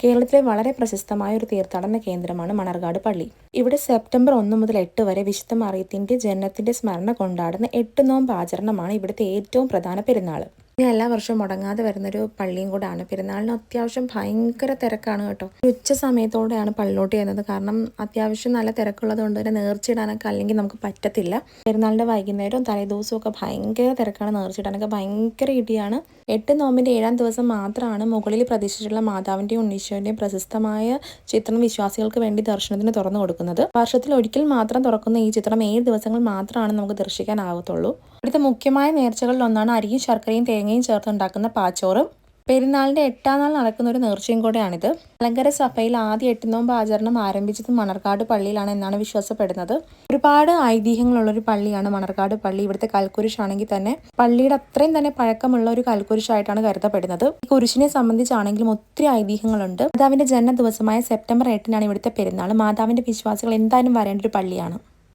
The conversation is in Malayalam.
കേരളത്തിലെ വളരെ പ്രശസ്തമായ ഒരു തീർത്ഥാടന കേന്ദ്രമാണ് മണർകാട് പള്ളി. ഇവിടെ സെപ്റ്റംബർ 1 മുതൽ 8 വരെ വിശുദ്ധ മറിയത്തിന്റെ ജനനത്തിന്റെ സ്മരണ കൊണ്ടാടുന്ന 8 നോമ്പ് ആചരണമാണ് ഇവിടുത്തെ ഏറ്റവും പ്രധാന പെരുന്നാൾ. ഇനി എല്ലാ വർഷവും മുടങ്ങാതെ വരുന്നൊരു പള്ളിയും കൂടാണ്. പെരുന്നാളിന് അത്യാവശ്യം ഭയങ്കര തിരക്കാണ് കേട്ടോ. ഉച്ച സമയത്തോടെയാണ് പള്ളിലോട്ട് ചെയ്യുന്നത്. കാരണം അത്യാവശ്യം നല്ല തിരക്കുള്ളത് കൊണ്ട് തന്നെ നേർച്ചയിടാനൊക്കെ അല്ലെങ്കിൽ നമുക്ക് പറ്റത്തില്ല. പെരുന്നാളിന്റെ വൈകുന്നേരവും തലേദിവസവും ഒക്കെ ഭയങ്കര തിരക്കാണ്. നേർച്ചയിടാനൊക്കെ ഭയങ്കര ഇടിയാണ്. 8 നോമ്പിന്റെ 7-ാം ദിവസം മാത്രമാണ് മുകളിൽ പ്രതിഷ്ഠിച്ചിട്ടുള്ള മാതാവിന്റെയും ഉണ്ണീശോന്റെയും പ്രശസ്തമായ ചിത്രം വിശ്വാസികൾക്ക് വേണ്ടി ദർശനത്തിന് തുറന്നു കൊടുക്കുന്നത്. വർഷത്തിൽ ഒരിക്കൽ മാത്രം തുറക്കുന്ന ഈ ചിത്രം 7 ദിവസങ്ങൾ മാത്രമാണ് നമുക്ക് ദർശിക്കാനാകത്തുള്ളൂ. ഇവിടുത്തെ മുഖ്യമായ നേർച്ചകളിൽ ഒന്നാണ് അരിയും ശർക്കരയും തേങ്ങയും ചേർത്തുണ്ടാക്കുന്ന പാച്ചോറ്. പെരുന്നാളിന്റെ 8-ാം നാൾ നടക്കുന്ന ഒരു നേർച്ചയും കൂടെയാണിത്. മലങ്കര സഭയിൽ ആദ്യ 8 നോമ്പ് ആചരണം ആരംഭിച്ചത് മണർകാട് പള്ളിയിലാണ് എന്നാണ് വിശ്വാസപ്പെടുന്നത്. ഒരുപാട് ഐതിഹ്യങ്ങളുള്ളൊരു പള്ളിയാണ് മണർകാട് പള്ളി. ഇവിടുത്തെ കൽക്കുരിശാണെങ്കിൽ തന്നെ പള്ളിയുടെ അത്രയും തന്നെ പഴക്കമുള്ള ഒരു കൽക്കുരിശായിട്ടാണ് കരുതപ്പെടുന്നത്. ഈ കുരിശിനെ സംബന്ധിച്ചാണെങ്കിലും ഒത്തിരി ഐതിഹ്യങ്ങളുണ്ട്. മാതാവിന്റെ ജനന ദിവസമായ സെപ്റ്റംബർ 8-നാണ് ഇവിടുത്തെ പെരുന്നാൾ. മാതാവിന്റെ വിശ്വാസികൾ എന്തായാലും വരേണ്ട ഒരു പള്ളിയാണ്.